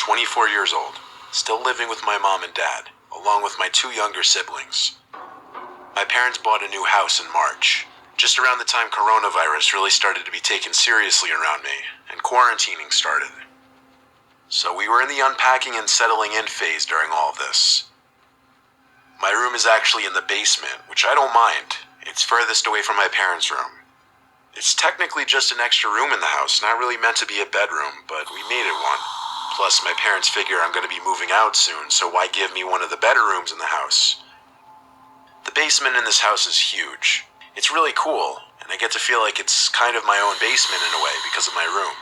24 years old, still living with my mom and dad, along with my two younger siblings. My parents bought a new house in March, just around the time coronavirus really started to be taken seriously around me, and quarantining started. So we were in the unpacking and settling in phase during all of this. My room is actually in the basement, which I don't mind. It's furthest away from my parents' room. It's technically just an extra room in the house, not really meant to be a bedroom, but we made it one. Plus, my parents figure I'm going to be moving out soon, so why give me one of the better rooms in the house? The basement in this house is huge. It's really cool, and I get to feel like it's kind of my own basement in a way because of my room.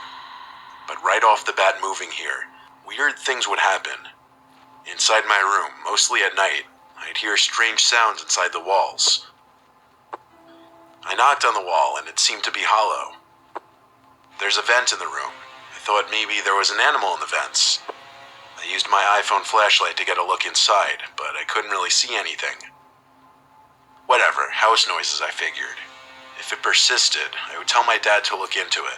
But right off the bat moving here, weird things would happen. Inside my room, mostly at night, I'd hear strange sounds inside the walls. I knocked on the wall and it seemed to be hollow. There's a vent in the room. I thought maybe there was an animal in the vents. I used my iPhone flashlight to get a look inside, but I couldn't really see anything. Whatever, house noises, I figured. If it persisted, I would tell my dad to look into it.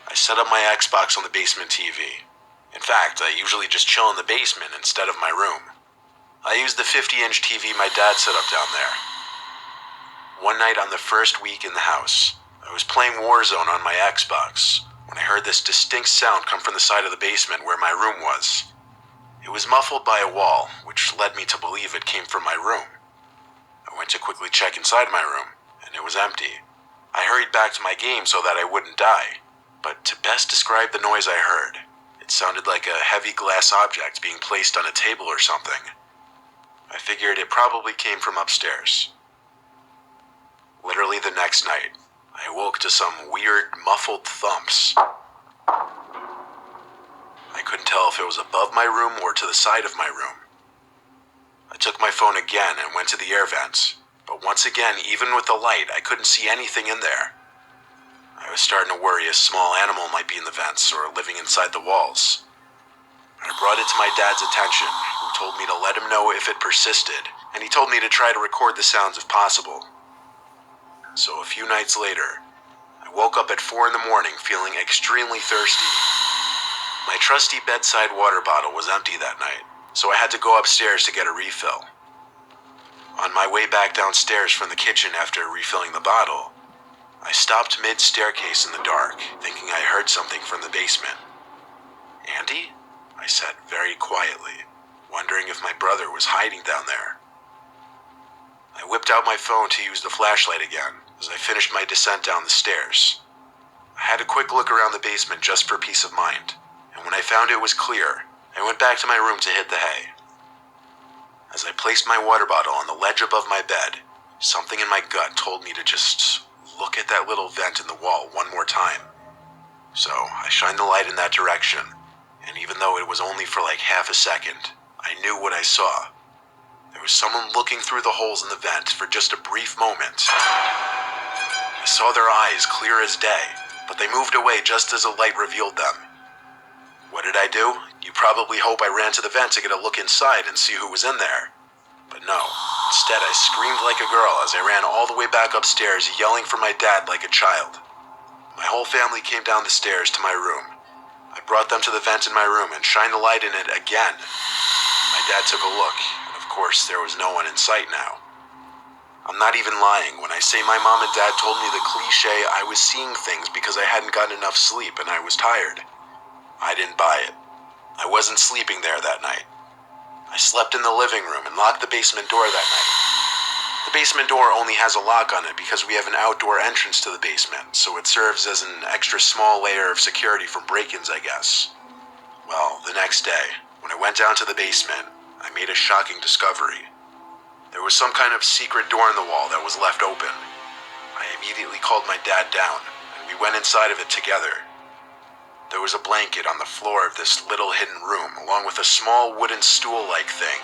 I set up my Xbox on the basement TV. In fact, I usually just chill in the basement instead of my room. I used the 50-inch TV my dad set up down there. One night on the first week in the house, I was playing Warzone on my Xbox when I heard this distinct sound come from the side of the basement where my room was. It was muffled by a wall, which led me to believe it came from my room. I went to quickly check inside my room, and it was empty. I hurried back to my game so that I wouldn't die, but to best describe the noise I heard, it sounded like a heavy glass object being placed on a table or something. I figured it probably came from upstairs. Literally the next night, I awoke to some weird, muffled thumps. I couldn't tell if it was above my room or to the side of my room. I took my phone again and went to the air vents, but once again, even with the light, I couldn't see anything in there. I was starting to worry a small animal might be in the vents or living inside the walls. I brought it to my dad's attention, who told me to let him know if it persisted, and he told me to try to record the sounds if possible. So a few nights later, I woke up at 4 in the morning feeling extremely thirsty. My trusty bedside water bottle was empty that night, so I had to go upstairs to get a refill. On my way back downstairs from the kitchen after refilling the bottle, I stopped mid-staircase in the dark, thinking I heard something from the basement. "Andy?" I said very quietly, wondering if my brother was hiding down there. I whipped out my phone to use the flashlight again as I finished my descent down the stairs. I had a quick look around the basement just for peace of mind, and when I found it was clear, I went back to my room to hit the hay. As I placed my water bottle on the ledge above my bed, something in my gut told me to just look at that little vent in the wall one more time. So I shined the light in that direction, and even though it was only for like half a second, I knew what I saw. There was someone looking through the holes in the vent for just a brief moment. I saw their eyes clear as day, but they moved away just as the light revealed them. What did I do? You probably hope I ran to the vent to get a look inside and see who was in there. But no, instead I screamed like a girl as I ran all the way back upstairs, yelling for my dad like a child. My whole family came down the stairs to my room. I brought them to the vent in my room and shined the light in it again. My dad took a look, and of course there was no one in sight now. I'm not even lying when I say my mom and dad told me the cliche I was seeing things because I hadn't gotten enough sleep and I was tired. I didn't buy it. I wasn't sleeping there that night. I slept in the living room and locked the basement door that night. The basement door only has a lock on it because we have an outdoor entrance to the basement, so it serves as an extra small layer of security from break-ins, I guess. Well, the next day, when I went down to the basement, I made a shocking discovery. There was some kind of secret door in the wall that was left open. I immediately called my dad down, and we went inside of it together. There was a blanket on the floor of this little hidden room, along with a small wooden stool-like thing.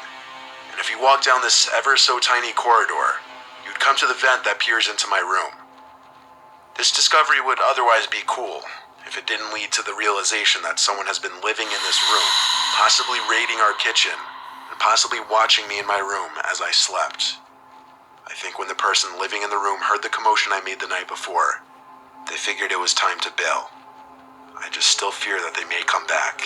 And if you walk down this ever-so-tiny corridor, you'd come to the vent that peers into my room. This discovery would otherwise be cool, if it didn't lead to the realization that someone has been living in this room, possibly raiding our kitchen, and possibly watching me in my room as I slept. I think when the person living in the room heard the commotion I made the night before, they figured it was time to bail. I just still fear that they may come back.